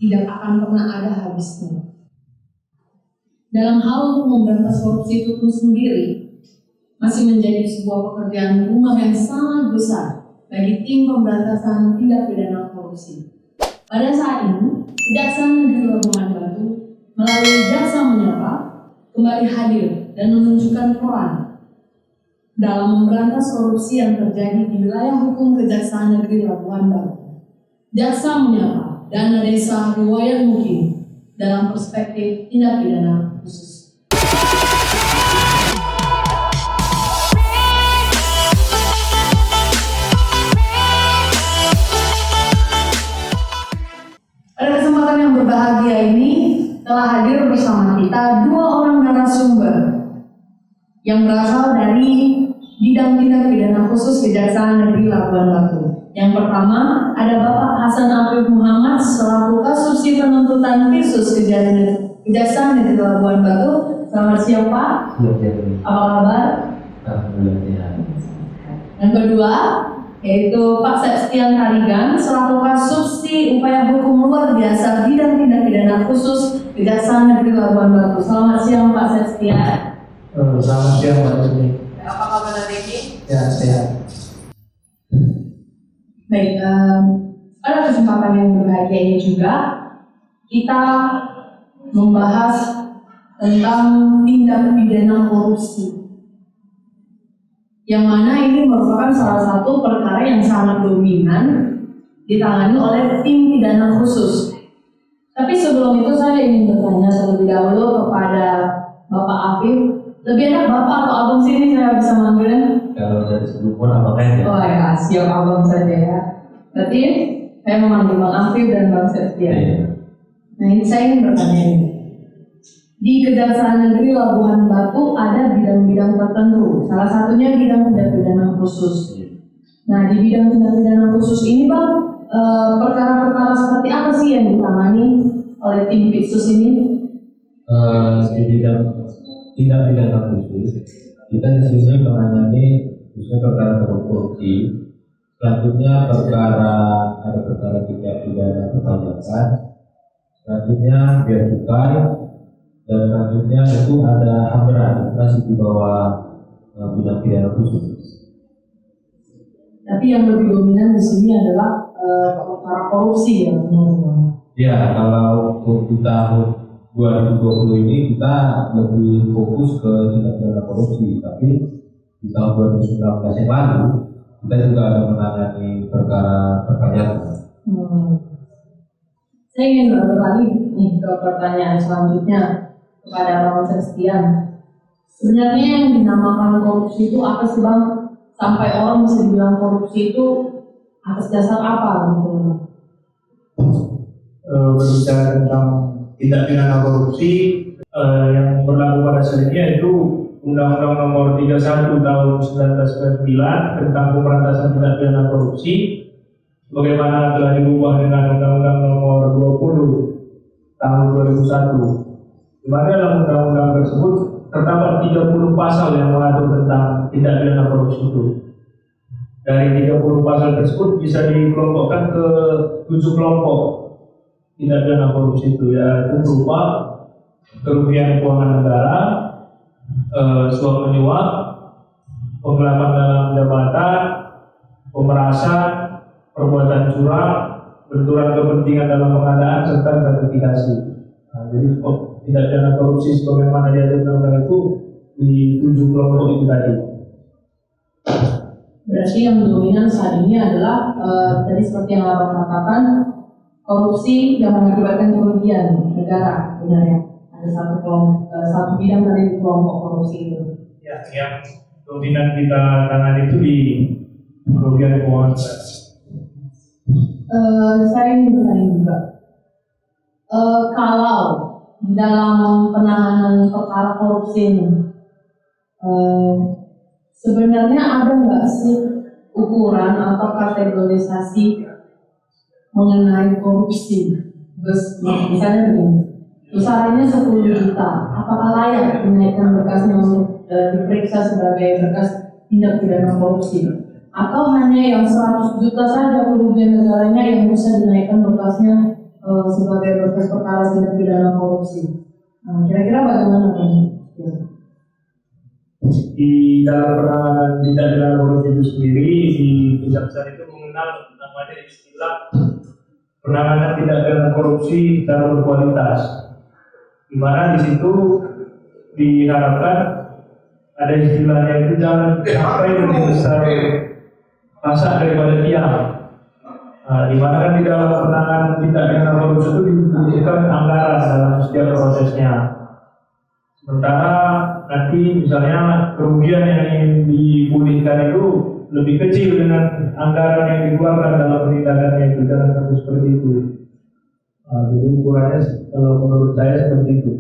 tidak akan pernah ada habisnya. Dalam hal untuk memberantas korupsi itu sendiri masih menjadi sebuah pekerjaan rumah yang sangat besar bagi tim pemberantasan tindak pidana korupsi. Pada saat ini, Kejaksaan Negeri Labuhan Batu melalui Jaksa Menyapa kembali hadir dan menunjukkan peran dalam memberantas korupsi yang terjadi di wilayah hukum Kejaksaan Negeri Labuhan Batu. Jaksa Menyapa dana desa riwayat mukim dalam perspektif tindak pidana khusus. Pada kesempatan yang berbahagia ini telah hadir bersama kita dua orang narasumber yang berasal dari bidang tindak pidana khusus Kejaksaan Negeri Labuhan Batu. Yang pertama ada Bapak Hasan Afif Muhammad selaku Kasusi Penuntutan Khusus Kejaksaan Negeri Labuhan Batu. Selamat siang Pak. Apa kabar? Alhamdulillah. Yang kedua yaitu Pak Septian Tarigan selaku Kasusi Upaya Hukum Luar Biasa bidang tindak pidana khusus Kejaksaan Negeri Labuhan Batu. Selamat siang Pak Septian. Selamat siang Pak Juni. Apa kabar hari ini? Ya, sehat. Baik, pada kesempatan yang berbahagia ini juga kita membahas tentang tindak pidana korupsi, yang mana ini merupakan salah satu perkara yang sangat dominan ditangani oleh tim pidana khusus. Tapi sebelum itu saya ingin bertanya terlebih dahulu kepada Bapak Afif. Lebih enak Bapak atau Abang sini saya bisa manggilnya? Kalau dari sebelum pun apa ya? Oh ya, siap Abang saja ya. Berarti saya memanggil Bang Afif dan Bang Septian. Nah ini saya ingin bertanya ini. Di Kejaksaan Negeri Labuhan Batu ada bidang-bidang tertentu. Salah satunya bidang tindak pidana khusus. Nah di bidang tindak pidana khusus ini Bang, perkara-perkara seperti apa sih yang ditangani oleh tim Pitsus ini? Di bidang tindak pidana khusus, kita di sini menangani khususnya perkara korupsi. Selanjutnya ada perkara tindak pidana perpajakan. Selanjutnya bea cukai. Dan selanjutnya itu ada HAM berat, masih di bawah bidang pidana khusus. Tapi yang lebih dominan di sini adalah perkara korupsi ya, teman-teman. Ya, kalau untuk di tahun 2020 ini kita lebih fokus ke tindak pidana korupsi, tapi di tahun 2019 yang lalu kita juga ada menangani perkara perpajakan. Saya ingin beralih nih ke pertanyaan selanjutnya kepada Bang Septian. Sebenarnya yang dinamakan korupsi itu apa sih Bang? Sampai orang bisa dibilang korupsi itu atas dasar apa gitu? Berbicara tentang tindak pidana korupsi yang berlaku pada saat ini yaitu Undang-Undang Nomor 31 Tahun 1999 tentang pemberantasan tindak pidana korupsi, bagaimana telah diubah dengan Undang-Undang Nomor 20 Tahun 2001. Di mana dalam undang-undang tersebut terdapat 30 pasal yang mengatur tentang tindak pidana korupsi itu. Dari 30 pasal tersebut bisa dikelompokkan ke 7 kelompok tindak pidana korupsi itu, yaitu berupa kerugian keuangan negara, suap menyuap, penggelapan dalam jabatan, pemerasan, perbuatan curang, benturan kepentingan dalam pengadaan serta gratifikasi. Nah, jadi tindak pidana korupsi sebagaimana diatur undang-undang itu di 7 kelompok itu tadi. Berarti yang dominan saat ini adalah tadi seperti yang Abang katakan, korupsi yang mengakibatkan kerugian negara, benar ya? Ada satu bidang dari kelompok korupsi itu. Ya, yang dominan kita tangani itu di kerugian keuangan. Saya ingin bertanya juga, kalau dalam penanganan perkara korupsi ini, sebenarnya ada nggak sih ukuran atau kategorisasi mengenai korupsi? Misalnya begini, besarnya 10 juta, apakah layak dinaikkan berkasnya untuk diperiksa sebagai berkas tindak pidana korupsi? Atau hanya yang 100 juta saja kerugian negaranya yang bisa dinaikkan berkasnya sebagai berkas perkara tindak pidana korupsi. Kira-kira bagaimana Pak? Di dalam penanganan tindak pidana korupsi itu sendiri, di Kejaksaan itu mengenal namanya istilah penanganan tindak pidana korupsi secara berkualitas, di mana di situ diharapkan ada istilahnya itu jangan sampai lebih besar pasak daripada tiang. Di mana kan di dalam penanganan tindak pidana korupsi itu dibutuhkan anggaran dalam setiap prosesnya. Sementara nanti misalnya kerugian yang ingin dipulihkan itu lebih kecil dengan anggaran yang dikeluarkan dalam penindakannya itu, jangan sampai seperti itu. Jadi ukurannya kalau menurut saya seperti itu.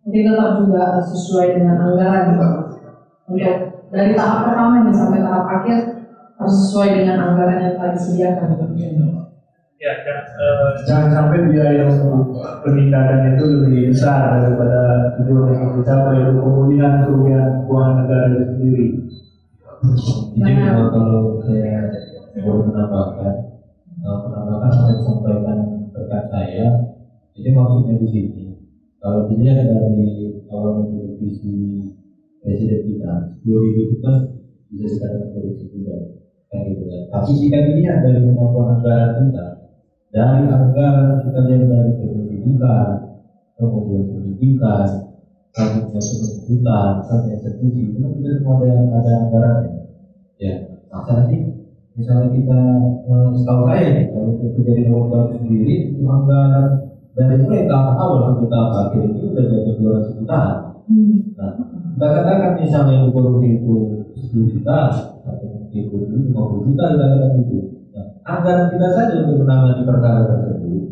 Jadi tetap juga sesuai dengan anggaran juga. Untuk dari tahap pertama ini sampai tahap akhir harus sesuai dengan anggaran yang telah disediakan. Ya, dan jangan sampai biaya untuk penindakan itu lebih besar daripada tujuan yang kita capai, yaitu pemulihan kerugian keuangan negara itu sendiri. Jadi kalau saya mau menambahkan, saya sampaikan berkat saya, jadi maksudnya di sini, kalau dilihat dari awalnya visi presiden kita, 2000 itu kan bisa dikatakan korupsi juga, kan gitu kan. Tapi jika dilihat dari kemampuan anggaran kita, dari anggaran kita lihat dari pendidikan, kemudian pendidikan, kemudian penuntutan, kemudian eksekusi, itu kan kita semua ada anggarannya. Ya, masa sih misalnya kita setahu saya kalau kita jadi korban sendiri itu anggaran dari mulai tahap awal sampai tahap akhir itu udah jadi 200 jutaan. Nah, kita katakan misalnya yang korupsi itu 10 juta atau mungkin 50 juta kita katakan itu. Nah, anggaran kita saja untuk menangani perkara tersebut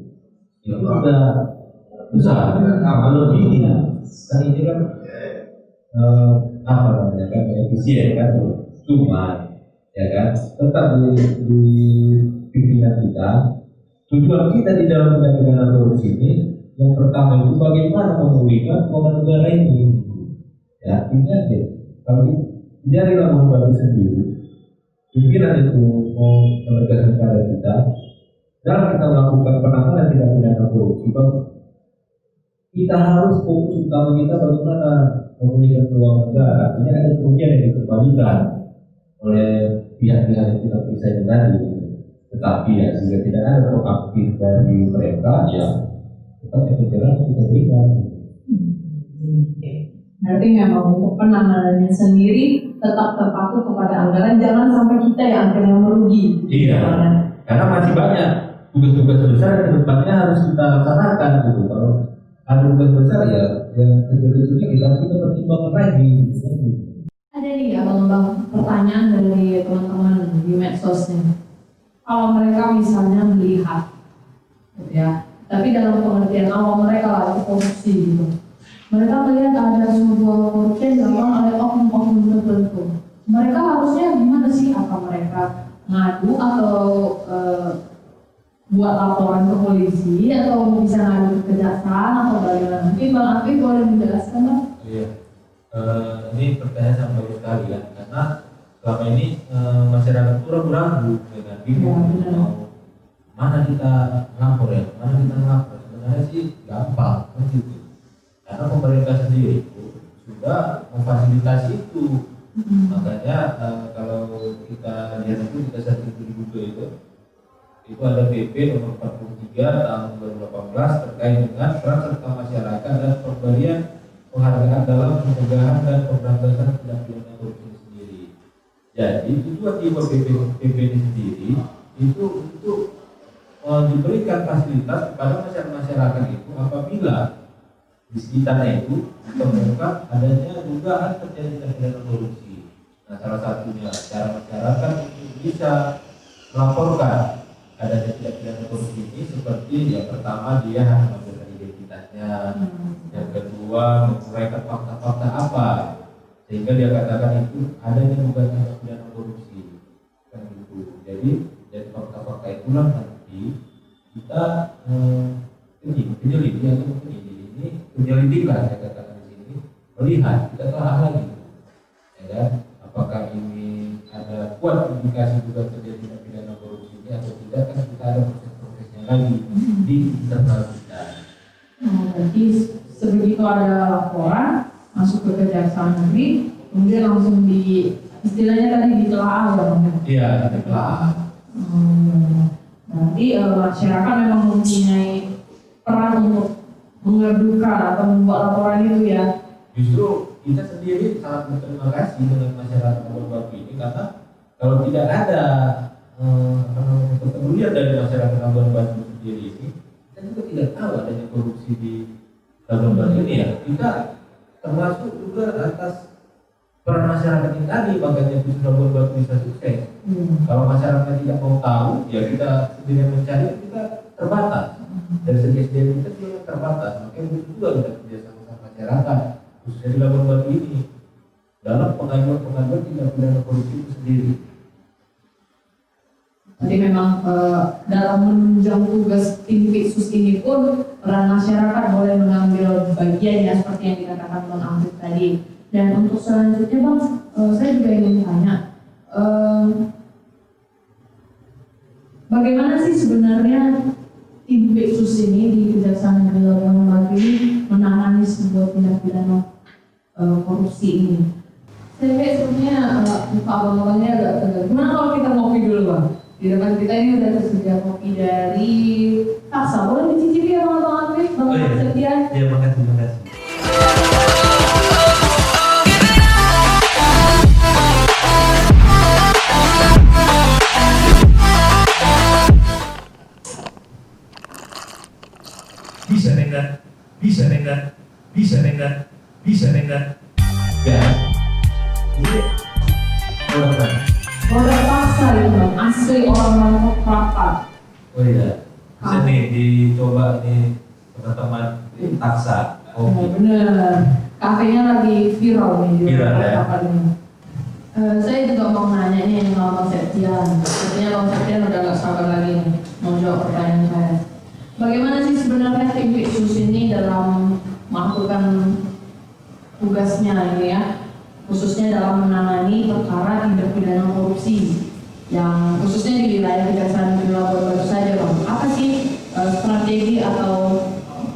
itu sudah besar, lebih ya. Kan ini kan apa namanya kan efisien kan. Cuma ya kan tetap di pimpinan kita, tujuan kita di dalam tindak pidana korupsi ini yang pertama itu bagaimana memulihkan keuangan negara ini. Ya ingat deh, kalau dari labuan baru sendiri pimpinan itu mau menegakkan negara kita dalam kita melakukan penanganan tindak pidana korupsi, kita harus fokus utama kita bagaimana memulihkan keuangan negara. Artinya ada kerugian yang dikembalikan oleh pihak-pihak yang kita periksa ini tadi. Tetapi ya jika tidak ada proaktif dari mereka, ya tetap kebenaran kita berikan. Berarti memang untuk penanganannya sendiri tetap terpaku kepada anggaran, jangan sampai kita yang akhirnya merugi. Iya, karena masih banyak tugas-tugas besar yang kedepannya harus kita laksanakan gitu. Kalau ada tugas besar ya yang kecil-kecilnya kita pertimbangkan lagi. Ada nih abang-abang pertanyaan dari teman-teman di medsosnya. Kalau mereka misalnya melihat, gitu ya, tapi dalam pengertian awal mereka lah korupsi gitu. Mereka melihat ada sebuah korupsi yang dilakukan oleh oknum-oknum tertentu. Mereka harusnya gimana sih? Apa mereka ngadu atau buat laporan ke polisi atau bisa ngadu ke kejaksaan atau bagaimana? Mungkin Bang Afif boleh menjelaskan Bang? Iya. Ini pertanyaan yang bagus sekali ya, karena selama ini masyarakat itu ragu-ragu dengan bingung mau mana kita melapor ya, mana kita melapor. Sebenarnya sih gampang kan gitu, karena pemerintah sendiri itu sudah memfasilitasi itu. Makanya kalau kita lihat itu kita searching di Google itu ada PP nomor 43 tahun 2018 terkait dengan peran serta masyarakat dan pemberian penghargaan dalam pencegahan dan pemberantasan tindak pidana korupsi sendiri. Jadi tujuan di PP ini sendiri itu untuk diberikan fasilitas kepada masyarakat itu apabila di sekitarnya itu ditemukan adanya dugaan terjadi tindak pidana korupsi. Nah, salah satunya cara masyarakat untuk bisa melaporkan adanya tindak pidana korupsi ini seperti yang pertama dia harus memberikan identitasnya, yang kedua menguraikan fakta-fakta apa sehingga dia katakan itu adanya dugaan tindak pidana korupsi kan gitu. Jadi dari fakta-fakta itulah nanti kita penyelidik atau penyelidikan saya katakan di sini melihat kita telah lagi ya kan, apakah ini ada kuat indikasi juga terjadi tindak pidana korupsi ini atau tidak, kan kita ada proses-prosesnya lagi di internal kita. Berarti sebegitu ada laporan masuk ke Kejaksaan Negeri, kemudian langsung istilahnya tadi ditelaah ya Bang? Iya, ditelaah. Berarti masyarakat memang mempunyai peran untuk mengadukan atau membuat laporan itu ya. Justru kita sendiri sangat berterima kasih dengan masyarakat Labuan Batu ini, karena kalau tidak ada kepedulian dari masyarakat Labuan Batu sendiri ini, kita juga tidak tahu adanya korupsi di Labuan Batu ini ya. Kita termasuk juga atas peran masyarakat ini tadi, makanya justru Labuan Batu bisa sukses. Kalau masyarakat tidak mau tahu, ya kita sendiri yang mencari, kita terbatas. Dari segi SDM kita juga terbatas, makanya butuh juga kita kerja sama masyarakat, khususnya di Labuan Batu ini, dalam pengaduan tindak pidana korupsi itu sendiri. Jadi memang dalam menunjang tugas tim Piksus ini pun peran masyarakat boleh mengambil bagian ya, seperti yang dikatakan Bang Afif tadi. Dan untuk selanjutnya Bang, saya juga ingin tanya, bagaimana sih sebenarnya tim Piksus ini di Kejaksaan Negeri Labuan Batu ini menangani sebuah tindak pidana korupsi ini? Saya lihat sebenarnya muka abang-abangnya agak tegang. Gimana kalau kita ngopi dulu Bang? Di depan kita ini udah tersedia kopi dari Taksa. Boleh dicicipi ya Bang Afif, Bang Septian? Iya, makasih. Bisa nenggan. Ya, ini orang. Produk Taksa itu Bang, asli orang-orang koprapat. Oh iya, bisa nih dicoba nih teman-teman di Taksa. Bener, kafenya lagi viral nih di Viral, ya? koprapat ini. Saya juga mau nanya nih sama Bang Septian. Sepertinya Bang Septian udah gak sabar lagi nih mau jawab pertanyaan saya. Bagaimana sih sebenarnya tim Piksus ini dalam melakukan tugasnya ini ya, khususnya dalam menangani perkara tindak pidana korupsi yang khususnya di wilayah Kejaksaan Negeri Labuan Batu saja Bang. Apa sih strategi atau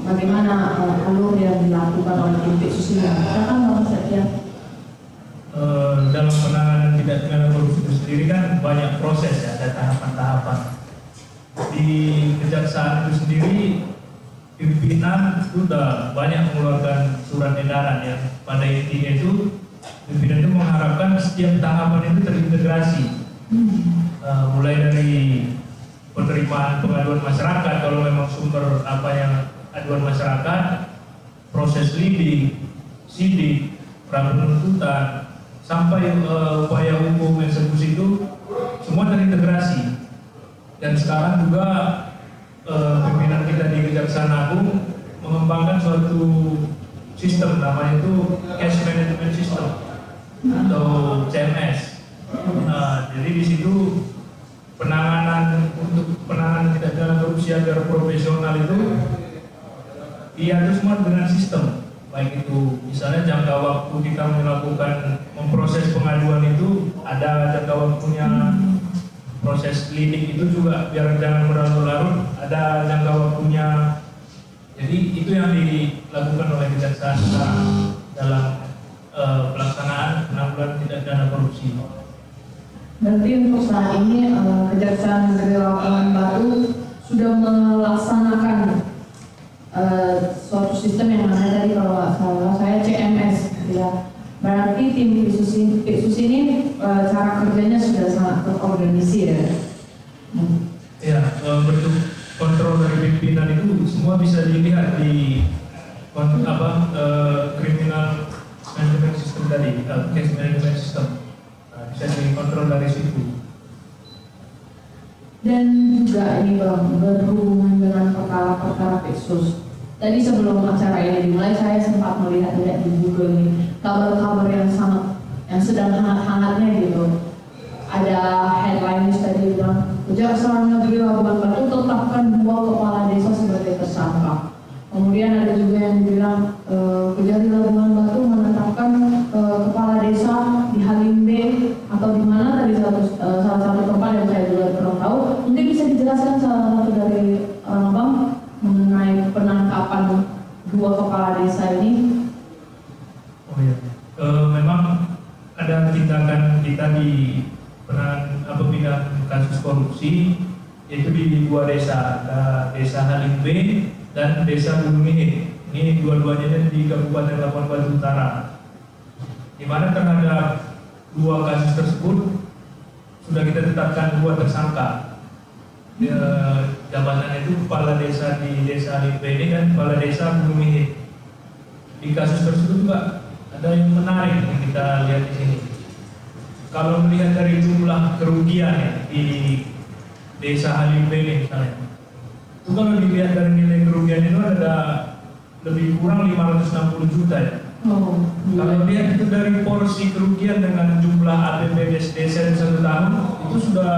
bagaimana alur yang dilakukan oleh tim Piksus ini? Silakan Bang Septian. Dalam penanganan tindak pidana korupsi itu sendiri kan banyak proses ya, ada tahapan-tahapan. Di kejaksaan itu sendiri pimpinan sudah banyak mengeluarkan surat edaran yang pada intinya itu pimpinan itu mengharapkan setiap tahapan itu terintegrasi, mulai dari penerimaan pengaduan masyarakat kalau memang sumber apa yang aduan masyarakat, proses lidik, sidik, pra penuntutan, sampai upaya hukum eksekusi itu semua terintegrasi. Dan sekarang juga pimpinan kita di Kejaksaan Agung mengembangkan suatu sistem namanya itu Cash Management System atau CMS. Jadi di situ untuk penanganan tindak pidana korupsi agar profesional itu diatur semua dengan sistem. Baik itu misalnya jangka waktu kita melakukan memproses pengaduan itu ada jangka waktunya. Proses lidik itu juga biar jangan berlarut-larut, ada jangka waktunya. Jadi itu yang dilakukan oleh Kejaksaan dalam pelaksanaan penanggulangan tindak pidana korupsi. Berarti untuk saat ini Kejaksaan Negeri Labuan Batu sudah melaksanakan suatu sistem yang namanya tadi kalau nggak salah saya CMS ya. Berarti tim Piksus ini cara kerjanya sudah sangat terorganisir ya. Ya, bentuk kontrol dari pimpinan itu semua bisa dilihat di criminal management system tadi, case management system. Bisa dikontrol dari situ. Dan juga ini Bang, berhubungan dengan perkara-perkara Piksus. Tadi sebelum acara ini dimulai saya sempat melihat-lihat di Google nih kabar-kabar yang sedang hangat-hangatnya gitu. Ada headline tadi bilang Kejaksaan Negeri Labuan Batu tetapkan 2 kepala desa sebagai tersangka. Kemudian ada juga yang bilang Kejari Labuan Batu menetapkan kepala desa di Halim B atau di mana tadi salah satu tempat yang saya juga kurang tahu. Mungkin bisa dijelaskan salah satu dari dua kepala desa ini? Oh iya. Memang ada tindakan kita di bidang kasus korupsi, yaitu di dua desa, ada Desa Halim B dan Desa Bulu Mihe. Ini dua-duanya di Kabupaten Labuan Batu Utara. Di mana terhadap dua kasus tersebut sudah kita tetapkan dua tersangka. Jabatannya itu kepala desa di Desa Halim B ini dan kepala desa Bulu Mihe. Di kasus tersebut juga ada yang menarik yang kita lihat di sini. Kalau melihat dari jumlah kerugian ya, di Desa Halim B misalnya, itu kalau dilihat dari nilai kerugian itu ada lebih kurang 560 juta ya. Oh, Kalau lihat itu dari porsi kerugian dengan jumlah APBD desa di satu tahun itu sudah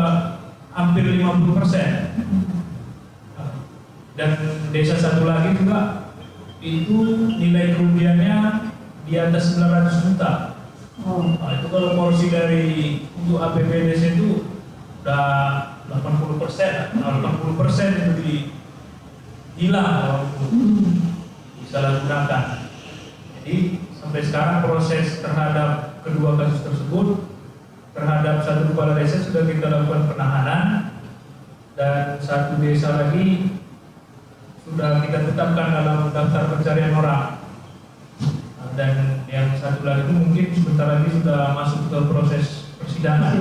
hampir 50%. Dan desa satu lagi juga itu nilai kerugiannya di atas 900 juta. Nah, itu kalau porsi dari untuk APBD itu udah 80%, 80% itu hilang kalau disalahgunakan. Jadi sampai sekarang proses terhadap kedua kasus tersebut, terhadap satu kepala desa sudah kita lakukan penahanan dan satu desa lagi sudah kita tetapkan dalam daftar pencarian orang. Dan yang satu lagi itu mungkin sebentar lagi sudah masuk ke proses persidangan.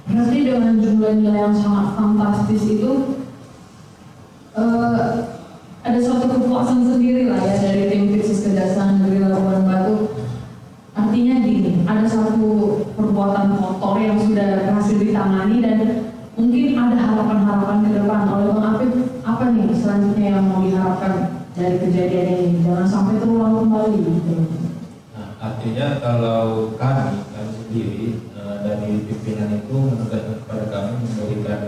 Berarti dengan jumlah nilai yang sangat fantastis itu ada suatu kepuasan sendiri lah ya dari tim Khusus Kejaksaan Negeri Labuan Batu. Artinya gini, ada satu perbuatan kotor yang sudah berhasil ditangani dan mungkin ada harapan-harapan ke depan. Oleh Bang Apip, apa nih selanjutnya yang mau diharapkan dari kejadian ini? Jangan sampai terulang kembali gitu. Nah, artinya kalau kami sendiri dari pimpinan itu menugaskan kepada kami memberikan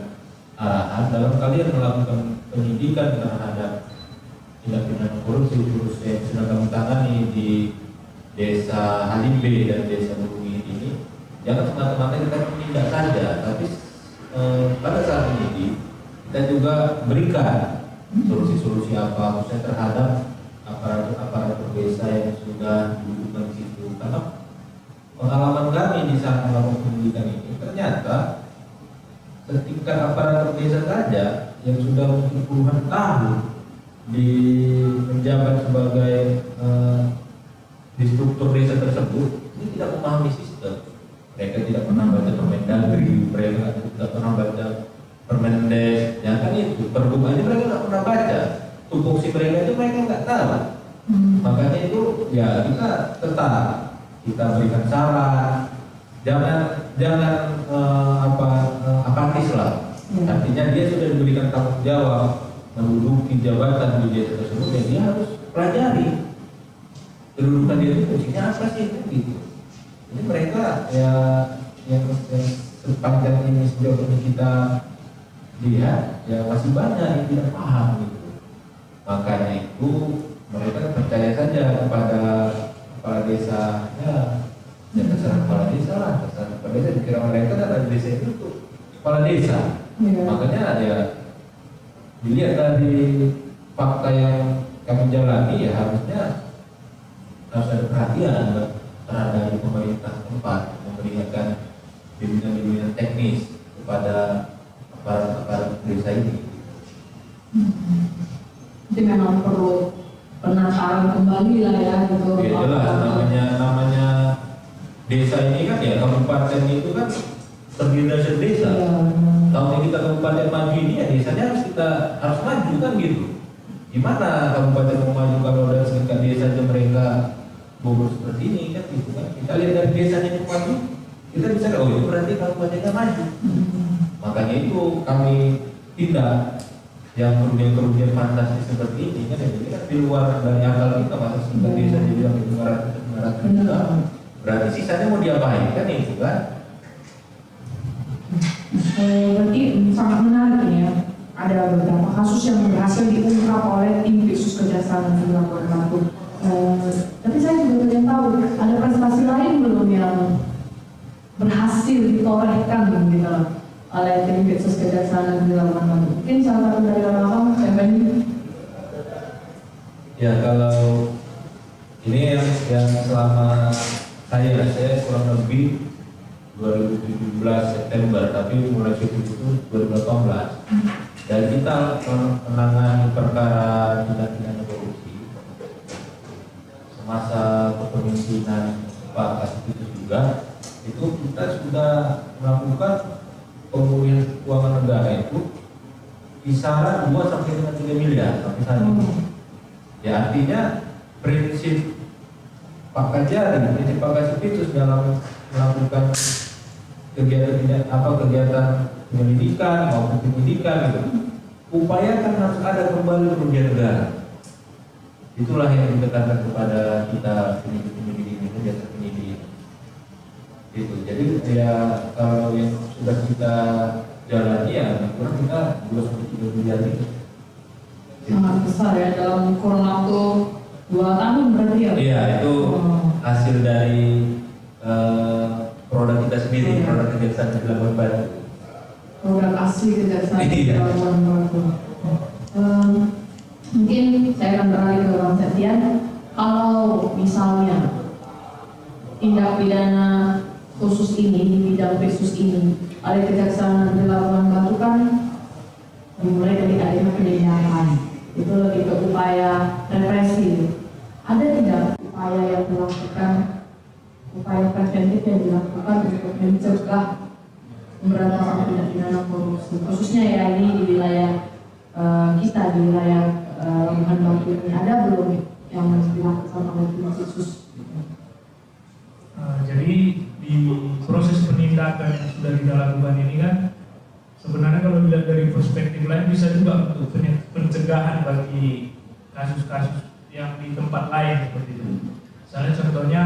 arahan dalam kalian melakukan penyidikan terhadap tindak pidana korupsi khususnya yang sedang kami tangani di Desa Halim B dan Desa Bumi ini, jangan semata-mata kita menindak saja, tapi pada saat ini kita juga berikan solusi-solusi apa khususnya terhadap aparatur desa yang sudah duduk di situ. Karena pengalaman kami di saat melakukan pendidikan ini ternyata setingkat aparatur desa saja yang sudah mungkin puluhan tahun di menjabat sebagai di struktur desa tersebut ini tidak memahami sistem. Mereka tidak pernah baca Permendagri, mereka tidak pernah baca Permendes, ya kan itu pergub aja mereka nggak pernah baca. Tupoksi mereka itu mereka nggak tahu. Makanya itu ya kita tetap kita berikan saran, jangan apatis lah. Artinya dia sudah diberikan tanggung jawab menduduki jabatan di desa tersebut, ya dia harus pelajari kedudukan dia itu fungsinya apa sih gitu. Jadi mereka ya yang sepanjang ini sejauh ini kita lihat ya masih banyak yang tidak paham gitu. Makanya itu mereka percaya saja kepada kepala desa, ya terserah kepala desa lah, terserah kepala desa, dikira mereka dan desa itu tuh kepala desa. Makanya ya dilihat dari fakta yang kami jalani ya harusnya harus ada perhatian terhadap pemerintah tempat memberikan bimbingan teknis kepada aparat desa ini. Jadi memang perlu penataan kembali lah ya gitu. Ya jelas namanya desa ini kan ya kabupaten itu kan terdiri dari desa. Kalau kita kabupaten maju ini ya desanya harus maju kan gitu. Gimana kabupaten mau maju kalau dari setingkat desa aja mereka bobol seperti ini kan gitu kan. Kita lihat dari desanya yang maju, kita bisa oh itu berarti kabupatennya maju. Makanya itu kami tindak yang kerugian fantastis seperti ini kan, jadi kan di luar dari akal kita masa setingkat desa jadi yang 500 juta. Berarti sisanya mau diapain kan itu kan? Berarti sangat menarik ya. Ada beberapa kasus yang berhasil diungkap oleh tim Khusus Kejaksaan Negeri Labuan Batu. Tapi saya juga ingin tahu ada prestasi lain belum yang berhasil ditorehkan gitu oleh tim Khusus Kejaksaan Negeri Labuan Batu. Mungkin salah satu dari abang, Ya kalau ini yang selama saya kurang lebih 2017 September, tapi mulai syuting itu 2018. Dan kita menangani perkara tindak pidana korupsi semasa kepemimpinan Pak Kasih itu juga, itu kita sudah melakukan pemulihan keuangan negara itu kisaran 2 sampai dengan 3 miliar sampai saat ini. Ya artinya prinsip Pak Kasih dalam melakukan kegiatan penyelidikan maupun penyidikan gitu, upayakan harus ada kembali kerugian negara. Itulah yang ditekankan kepada kita penyidik ini, jasa penyidik. Gitu. Jadi ya kalau yang sudah kita jalani ya kurang kita 2-3 miliar itu. Sangat besar ya dalam kurun waktu 2 tahun berarti ya? Iya itu hasil dari produk kita sendiri, produk kejaksaan di Labuan Batu. Produk asli kejaksaan di Labuan Batu. Mungkin saya akan beralih ke Bang Septian. Kalau misalnya tindak pidana khusus ini, di bidang khusus ini, ada kejaksaan di Labuan Batu kan dimulai dari adanya penindakan. Itu lebih ke upaya represi. Ada tidak upaya yang dilakukan, upaya preventif yang dilakukan untuk mencegah pemberantasan tindak pidana korupsi, khususnya ya ini di wilayah kita, di wilayah Labuan Batu ini, ada belum yang dilakukan oleh tim khusus? Jadi di proses penindakan yang sudah kita lakukan ini kan sebenarnya kalau dilihat dari perspektif lain bisa juga untuk pencegahan bagi kasus-kasus yang di tempat lain seperti itu. Misalnya contohnya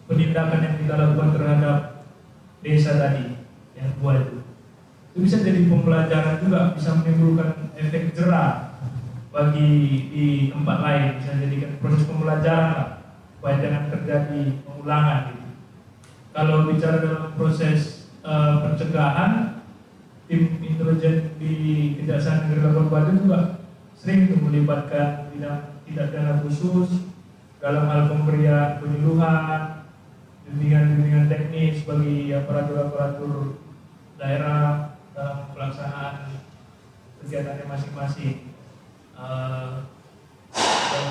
penindakan yang kita lakukan terhadap desa tadi yang 2 itu bisa jadi pembelajaran juga, bisa menimbulkan efek jerah bagi di tempat lain, bisa jadikan proses pembelajaran lah supaya jangan terjadi pengulangan gitu. Kalau bicara dalam proses pencegahan, tim intelijen di Kejaksaan Negeri Labuan Batu juga sering melibatkan bidang tindak pidana khusus dalam hal pemberian penyuluhan, bimbingan teknis bagi aparatur daerah dalam pelaksanaan kegiatannya masing-masing.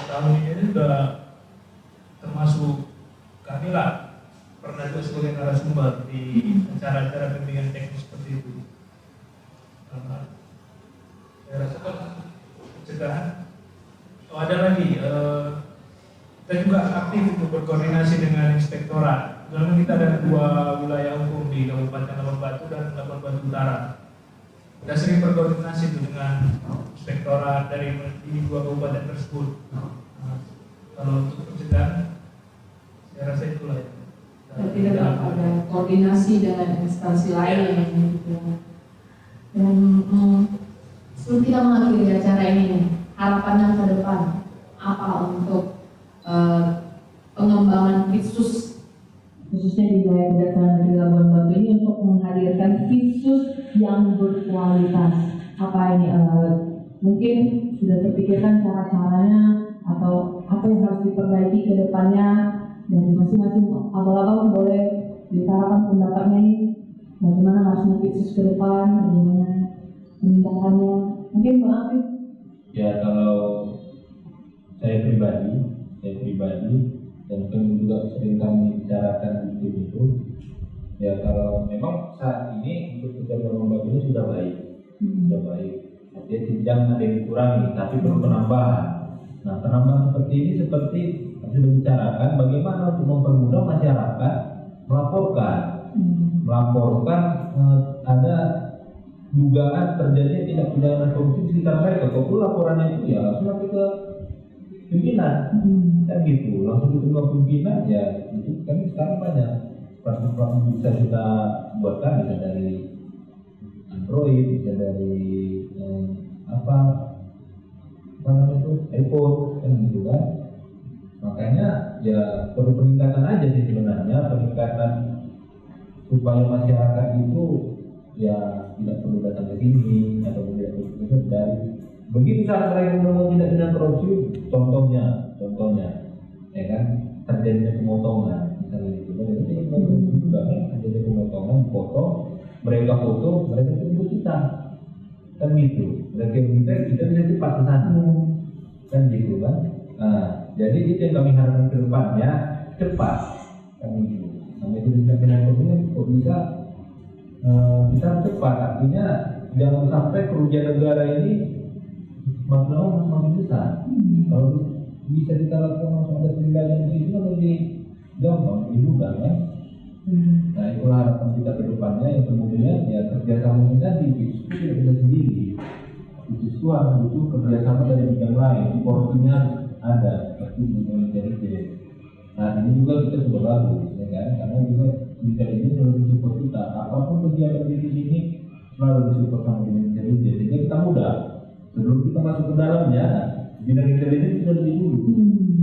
Tahun ini juga termasuk kami lah pernah juga sebagai narasumber di acara-acara bimbingan teknis seperti itu. Saya rasa kan pencegahan. Ada lagi, kita juga aktif untuk berkoordinasi dengan inspektorat. Karena kita ada 2 wilayah hukum di Kabupaten Labuan Batu dan Labuan Batu Utara. Kita sering berkoordinasi dengan inspektorat dari 2 kabupaten tersebut. Kalau untuk pencegahan, saya rasa itulah ya. Berarti tetap ada koordinasi dengan instansi lain gitu. Dan sebelum kita mengakhiri acara ini, harapannya ke depan apa untuk pengembangan khusus khususnya di wilayah Kejaksaan Negeri Labuan Batu ini untuk menghadirkan khusus yang berkualitas? Apa ini mungkin sudah terpikirkan cara-caranya atau apa yang harus diperbaiki ke depannya, dan masing-masing abang-abang boleh diutarakan pendapatnya ini bagaimana harusnya khusus ke depan, bagaimana penindakannya, mungkin Bang Afif? Ya kalau saya pribadi dan kami juga sering kami bicarakan di tim itu, ya kalau memang saat ini untuk Kejaksaan Labuan Batu ini sudah baik, artinya tidak ada yang dikurangi, tapi perlu penambahan. Nah penambahan seperti ini sudah dibicarakan bagaimana untuk mempermudah masyarakat melaporkan ada dugaan terjadi tindak pidana korupsi di sekitar mereka. Kalau laporannya itu ya langsung nanti ke pimpinan, kan gitu, langsung ketemu pimpinan ya. Itu kan sekarang banyak platform bisa kita buatkan, bisa dari Android, bisa dari apa namanya itu iPhone, kan gitu kan. Makanya ya perlu peningkatan aja sih sebenarnya, peningkatan supaya masyarakat itu ya tidak perlu datang ke sini atau tidak perlu dari Begitu saat mereka menemukan tindak pidana korupsi, contohnya, ya kan, terjadinya pemotongan, misalnya itu, juga kan, terjadi pemotongan, mereka foto, mereka tuntut kita, kan gitu. Mereka minta kita bisa cepat ke sana, kan gitu kan. Nah, jadi itu yang kami harapkan ke depannya cepat, kan gitu. Sampai tindak pidana korupsi kok bisa cepat, artinya jangan sampai kerugian negara ini makin lama makin besar. Kalau bisa kita lakukan langsung ada tindakan di situ kan lebih gampang, lebih mudah kan. Nah itulah harapan kita ke depannya, yang kemudian ya kerjasama ini tadi itu tidak bisa sendiri. Itu harus butuh kerjasama dari bidang lain, porsinya ada seperti intelijen. Nah ini juga kita sudah bagus, ya kan, karena juga intelijen selalu support kita. Apapun kegiatan di sini selalu disupport sama intelijen, sehingga kita mudah. Sebelum kita masuk ke dalamnya, bidang intelijen sudah lebih dulu.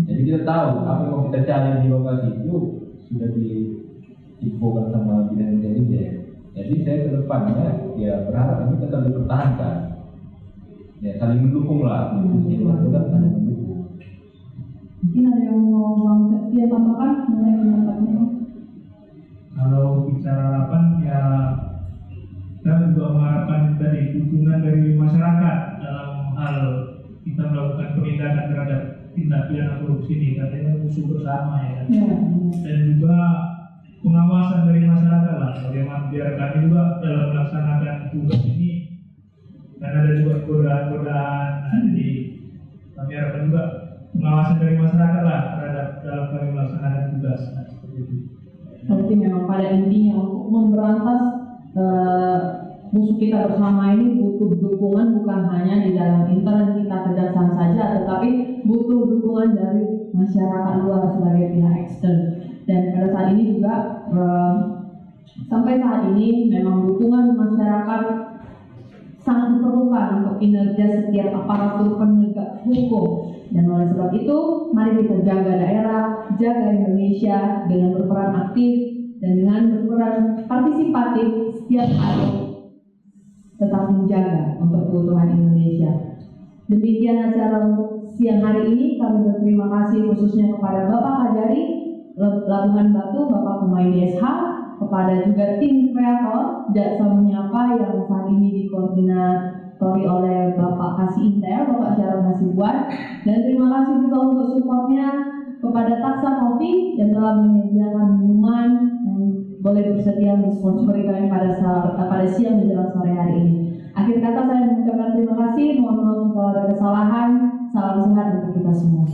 Jadi kita tahu apa yang mau kita cari di lokasi itu sudah diinfokan sama bidang intelijen. Jadi saya ke depannya ya berharap ini tetap dipertahankan. Ya saling mendukung lah. Jadi itu kan saling mendukung. Mungkin ada yang mau Bang Setia tambahkan mengenai pendapatnya? Kalau bicara harapan ya kita juga mengharapkan dari dukungan dari masyarakat dalam hal kita melakukan penindakan terhadap tindak pidana korupsi ini, katanya musuh bersama ya. Dan juga pengawasan dari masyarakat lah, bagaimana biar kami juga dalam melaksanakan tugas ini, karena ada juga godaan-godaan. Nah, jadi kami harapkan juga pengawasan dari masyarakat lah terhadap dalam kami melaksanakan tugas. Nah, seperti itu. Berarti memang pada intinya untuk memberantas musuh kita bersama ini butuh dukungan bukan hanya di dalam intern kita kejaksaan saja, tetapi butuh dukungan dari masyarakat luar sebagai pihak ekstern. Dan pada saat ini juga sampai saat ini memang dukungan masyarakat sangat diperlukan untuk kinerja setiap aparatur penegak hukum. Dan oleh sebab itu, mari kita jaga daerah, jaga Indonesia dengan berperan aktif dan dengan berperan partisipatif setiap hari, tetap menjaga untuk keutuhan Indonesia. Demikian acara untuk siang hari ini. Kami berterima kasih khususnya kepada Bapak Kajari Labuhan Batu, Bapak Kumaini SH, kepada juga tim kreator Jaksa Menyapa yang saat ini dikoordinatori oleh Bapak Kasih Intel, Bapak Syahrul Hasibuan, dan terima kasih juga untuk supportnya kepada Taksa Kopi yang telah menyediakan minuman yang boleh bersedia mensponsori kami pada siang menjelang sore hari ini. Akhir kata saya mengucapkan terima kasih, mohon maaf kalau ada kesalahan, salam sehat untuk kita semua.